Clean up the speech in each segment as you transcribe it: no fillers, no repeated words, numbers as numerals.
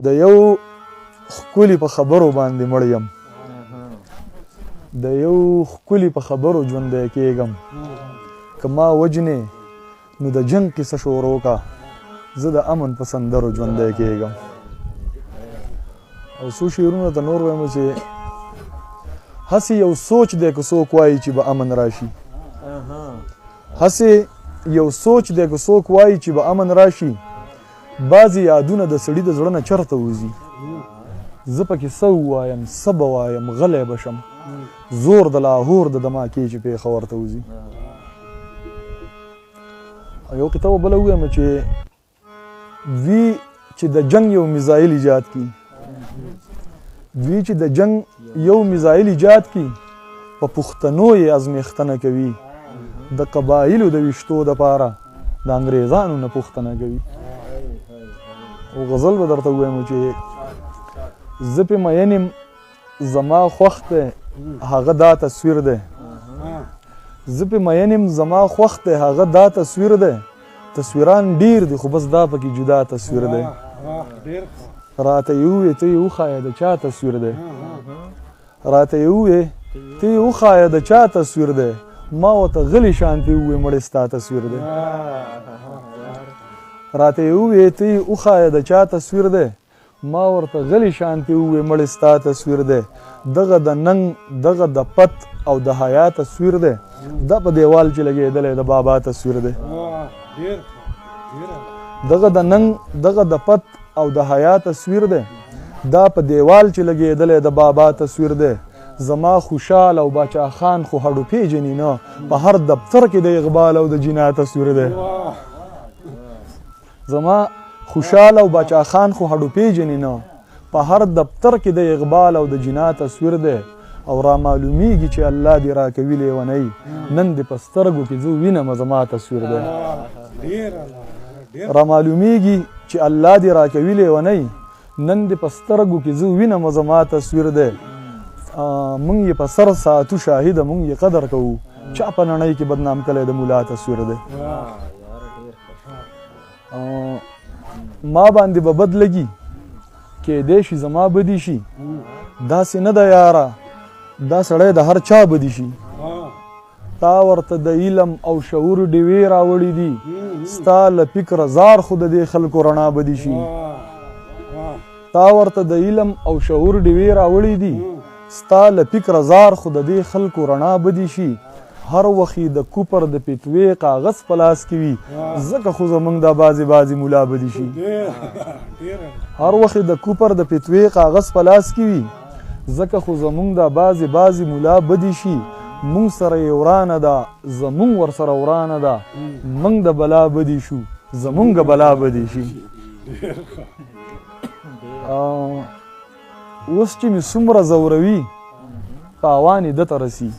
د یو ښکلي په خبرو باندې مړ یم د یو ښکلي په خبرو ژوندی کېږم که ما وجنې نو د جنګ کیسه شروع کا زه د امن په سندرو ژوندی کېږم او څو شعرونه ته نور وایم چې هسې یو سوچ دی که څوک وایي چې به امن راشي هسې یو سوچ دی که څوک وایي چې به امن راشي بعضې یادونه د سړي د زړه نه چرته وځي زه پکې څه ووایم څه به وایم غلی به شم زور د لاهور د دماکې چې پېښور ته وځي یو کتاب بله ووایم چې دوی چې د جنګ یو میزایل ایجاد کړي دوی چې د جنګ یو میزایل ایجاد کړي په پښتنو یې ازمیښتنه کوي د قبایلو د ویشتو دپاره د انګریزانو نه پوښتنه کوي او غزل به درته ووایم چې زه پې مین یم زما خوښ دی هغه دا تصویر دی زه پې مین یم زما خوښ دی هغه دا تصویر دی تصویران ډیر دي خو بس دا پکې جدا تصویر دی راته یې ووایې ته یې وښایه د چا تصویر دی راته یې ووایې ته یې وښایه د چا تصویر دی ما ورته غلي شانتې ووایې مړې ستا تصویر دی راته یې ووایې ته یې وښایه د چا تصویر دی ما ورته غلي شانتې ووایې مړې ستا تصویر دی دغه د ننګ دغه د پت او د حیا تصویر دی دا په دیوال چې لګېدلی د بابا تصویر دی دغه د ننګ دغه د پت او د حیا تصویر دی دا په دیوال چې لګېدلی د بابا تصویر دی زما خوشحال او باچا خان خو هډو پیژني نه په هر دفتر کې د اقبال او د جنا تصویر دی زما خوشحال او باچا خان خو هډو پیژني نه په هر دفتر کې د اقبال او د جنا تصویر دی او را معلومیږي چې الله دې راکوي لیونی نن دې په سترګو کې زه وینم زما تصویر دی را معلومیږي چې الله دې راکوي لیونی نن دې په سترګو کې زه وینم زما تصویر دی مونږ یې په سر ساتو شاهده مونږ یې قدر کوو چا په نړۍ کې بدنام کلی د مولا تصویر دی ما باندې به بد لګي کیدی شي زما بدي شي داسې نه ده یاره دا سړی د هر چا بدي شي تا ورته د علم او شعور ډیوې راوړي دي ستا له فکره زار خو د دې خلکو رڼا بدي شي تا ورته د علم او شعور ډیوې راوړي دي ستا له فکره زار خو د دې خلکو رڼا بدي شي هر وخت د کوپر د پیتوې کاغذ په لاس کې وي ځکه خو زموږ دا بعضې مولا بدي شي هر وخت د کوپر د پیتوې کاغذ په لاس کې وي ځکه خو زموږ دا بعضې مولا بدي شي مونږ سره یې ورانه ده زمونږ ورسره ورانه ده موږ د بلا بدي شو زمونږ بلا بدي شي اوس چې مې څومره زوروي تاوان یې ده ته رسي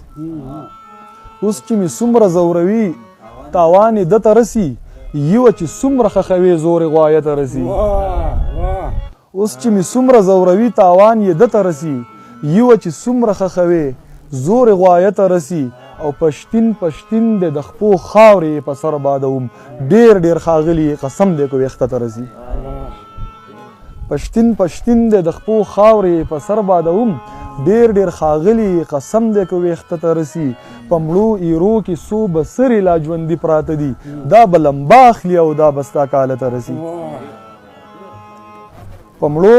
اوس چې مې څومره زوروي تاوان یې ده ته رسي یوه چې څومره خښوي زور یې غوایه ته رسي اوس چې مې څومره زوروي تاوان یې ده ته رسي یوه چې څومره خښوي زور یې غوایه ته رسي او پشتین پشتین دی د خپو خاورې په سر بادوم ډېر ډېر ښاغلي قسم دی که ویښته ته رسي پشتین پشتین دی د خپو خاورې په سر بادوم ډېر ډېر ښاغلي قسم دی که ویښته ته رسي په مړو ایرو کې څو بسرې لا ژوندي پراته دي دا به لمبه اخلي او دا به ستا کاله ته رسي په مړو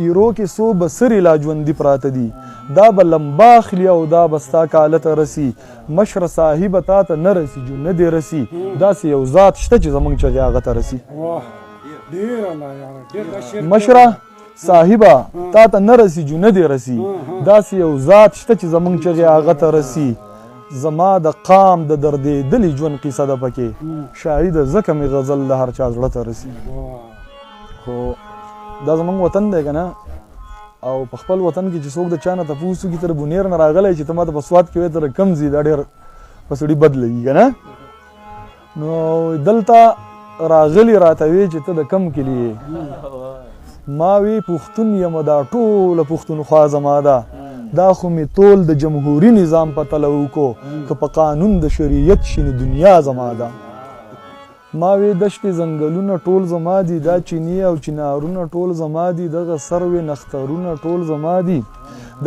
ایرو کې څو بسرې لا ژوندي پراته دي دا به لمبه اخلي او دا به ستا کاله ته رسي مشره صاحبه تا ته نه رسي جو نه دې رسي داسې یو ذات شته چې زموږ چغې هغه ته رسي مشره صاحبه تا ته نه رسي جو نه دې رسي داسې یو ذات شته چې زموږ چغې هغه ته رسي زما د قام د دردېدلي ژوند قیصه ده پکې شاهده ځکه مې غزل د هر چا زړه ته رسي خو دا زموږ وطن دی که نه او په خپل وطن کې چې څوک د چا نه تپوس وکړي ته د بونیر نه راغلی چې ته ما ته په سوات کې وایې ته کم ځي دا ډېر په سړي بد لګي که نه نو دلته راغلي راته وی چې ته د کم کلي یې ما وی پښتون یم دا ټوله پښتونخوا زما ده دا خو مې ټول د جمهوري نظام په تله وکړو که په قانون د شریعت شي نو دنیا زما ده ما وی دشتې ځنګلونه ټول زما دي دا چینی او چنارونه ټول زما دي دغه سروې نخترونه ټول زما دي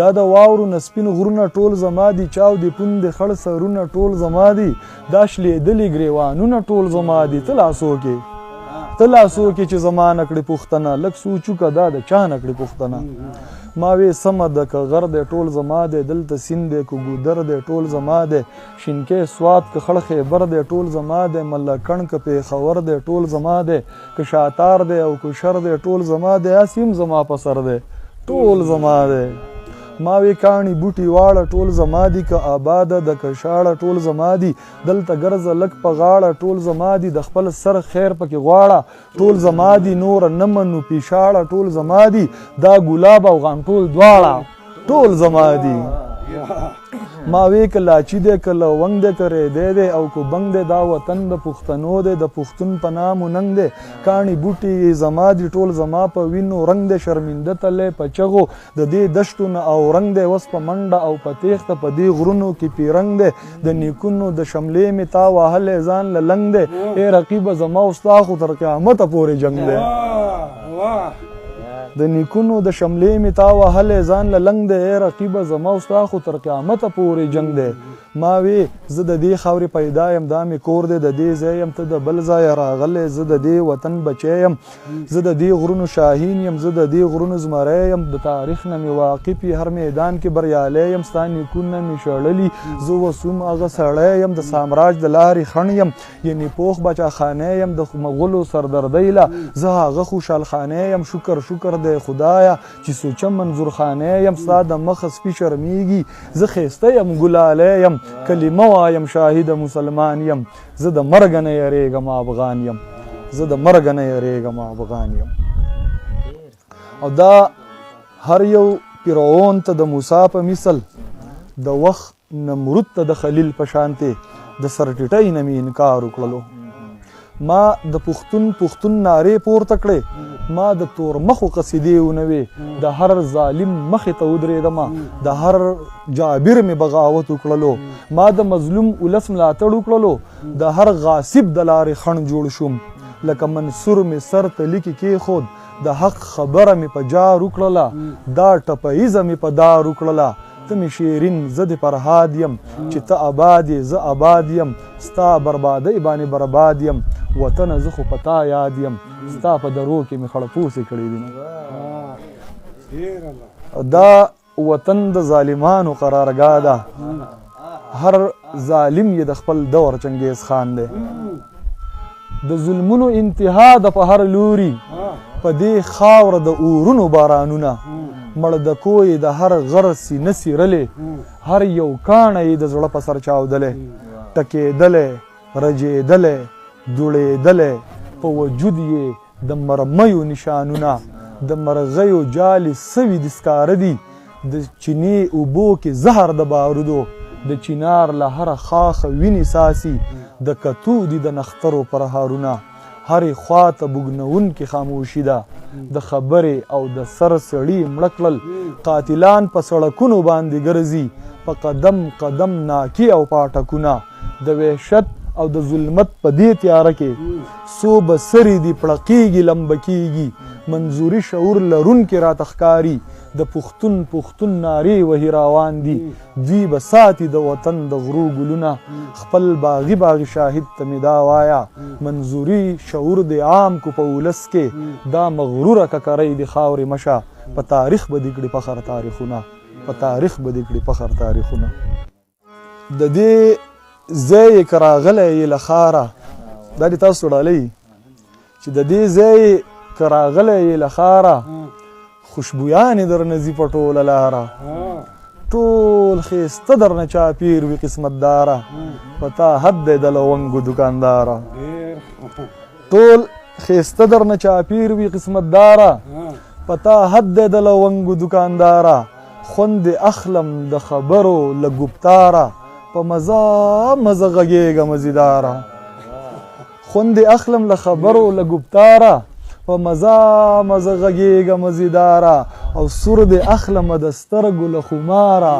دا د واورو نه سپین غرونه ټول زما دي چاودې پوندې خړ سرونه ټول زما دي دا شلېدلې ګریوانونه ټول زما دي ته لاسو کې چې زما نه کړې پوښتنه لږ سوچ وکړه دا د چا نه کړې پوښتنه ما وی سمه ده که غر دی ټول زما دی دلته سیند دی که ګودر دی ټول زما دی شینکۍ سوات که خړ خیبر دی ټول زما دی ملکڼ که پیښور دی ټول زما دی که شاتار دی او که شر دی ټول زما دی اسیم زما په سر دی ټول زما دی ما وی کاڼي بوټي واړه ټول زما دي که آباده د که شاړه ټول زما دي دلته ګرځه لږ په غاړه ټول زما دي د خپل سر خیر پکې غواړه ټول زما دي نور نه منو پیشاړه ټول زما دي دا ګلاب او غان ټول دواړه ټول زما دي ما وی که لاچي دی که لونګ دی که ریدی دی او که بنګ دی دا وطن د پښتنو دی د پښتون په نام و ننګ دی کاڼي بوټي زما دي ټول زما په وینو رنګ دی شرمنده تلی په چغو د دې دشتو نه او رنګ دی اوس په منډه او په تیښته په دې غرونو کې پیرنګ دی د نیکونو د شملې مې تا وهلی ځان له لنګ دی ای رقیبه زما او ستا خو تر قیامته پورې جنګ دی د نیکونو د شملې مې تا وهلی ځان له لنګ دی ای رقیبه زما او ستا خو تر قیامته پورې جنګ دی ما وی زه د دې خاورې پیدا یم دا مې کور دی د دې ځای یم ته د بل ځایه راغلی زه د دې وطن بچی یم زه د دې غرونو شاهین یم زه د دې غرونو زمری یم د تاریخ نه مې واقف هر میدان کې بریالی یم ستا نیکونه مې شړلي زه وسوم هغه سړی یم د سامراج د لارې خڼ یم یعنې پوخ بچاخانی یم د مغلو سردردۍ له زه هغه خوشحالخانی یم شکر دی خدایه چې سوچم منظور خانی یم ستا د مخه سپي شرمیږي زه ښایسته یم ګلالی یم کلمه وایم شاهد مسلمان یم زه د مرګ نه یریږم افغان یم زه د مرګ نه یریږم افغان یم او دا هر یو فرعون ته د موسی په مثل د وخت نمرود ته د خلیل په شانتې د سرټیټۍ نه مې انکار وکړلو ما د پښتون نارې پورته کړې ما د تور مخو قصیدې ونوې د هر ظالم مخې ته ودرېدمه د هر جابر مې بغاوت وکړلو ما د مظلوم ولس ملاتړ وکړلو د هر غاصب د لارې خڼ جوړ شوم لکه منصور مې سر ته لیکې کېښود د حق خبره مې په جار وکړله دا ټپیزه مې په دار وکړله ته مې شیرین زه د فرهاد یم چې ته آباد یې زه آباد یم ستا بربادۍ باندې برباد یم وطنه زه خو په تا یاد یم ستا په درو کې مې خړپوسې کړي دي دا وطن د ظالمانو قرارګاه ده هر ظالم یې د خپل دور چنګیز خان دی د ظلمونو انتها د په هر لوري په دې خاوره د اورونو بارانونه مړ د کوی د هر غر سینه څیرلې هر یو کاڼی یې د زړه په سر چاودلی ټکېدلی رجېدلی دوړېدلی په وجود یې د مرمیو نشانونه د مرغیو جالې سوي د سکاره دي د چینې اوبو کې زهر د بارودو د چینار له هره خاخه وینې ساسي د کتو دي د نخترو پرهارونه هرې خوا ته بوږنونکې خاموشي ده د خبرې او د سر سړي مړه کړل قاتلان په سړکونو باندې ګرځي په قدم قدم ناکي او پاټکونه د وحشت او د ظلمت په دې تیاره کې څو بسرې دي پړقېږي لمبه کېږي منظوري شعور لرونکې راته ښکاري د پښتون نارې وهي روان دي دوی به ساتي د وطن د غرو ګلونه خپل باغي شاهد ته مې دا وایه منظوري شعور د عام کو په ولس کې دا مغروره ککرۍ د خاورې مشه په تاریخ به دې کړي فخر تاریخونه په تاریخ به دې کړي فخر تاریخونه د دې ځای که راغلی یې له ښاره دا دې تاسو ډالۍ چې د دې ځای که راغلی یې له ښاره خوشبویانې در نه ځي په ټوله لاره ټول ښایسته در نه چاپېر وي قسمتداره په تا حد دی د لونګو دوکانداره ټول ښایسته در نه چاپېر وي قسمتداره په تا حد دی د لونګو دوکانداره خوند اخلم د خبرو له ګفتاره په مزه مزه غږېږه مزیداره خوند اخلم له خبرو له ګفتاره په مزه مزه غږېږه مزیداره او سور دې اخلمه د سترګو له خماره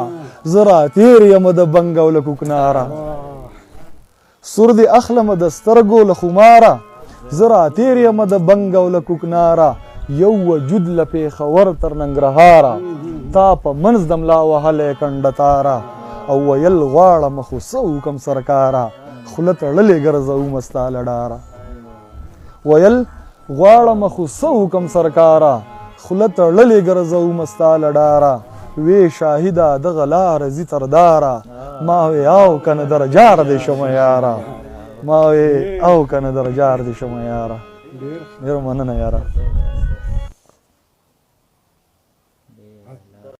زه راتېر یمه د بنګ او له کوکناره سور دې اخلم د سترګو له خماره زه راتېر یم د بنګ او له کوکناره یو وجود له پېښور تر ننګرهاره تا په منځ د ملا وهلی کنډه تاره او ویل غواړم خو څه وکم سرکاره خوله تړلې ګرځومه ستا له ډاره ویل غواړم خو څه وکم سرکاره خوله تړلې ګرځومه ستا له ډاره وی شاهده دغه لاره ځي تر داره ما وی او کنه درجار دې شمه یاره ما وی او کنه درجار دې شمه یاره ډېر مننه یاره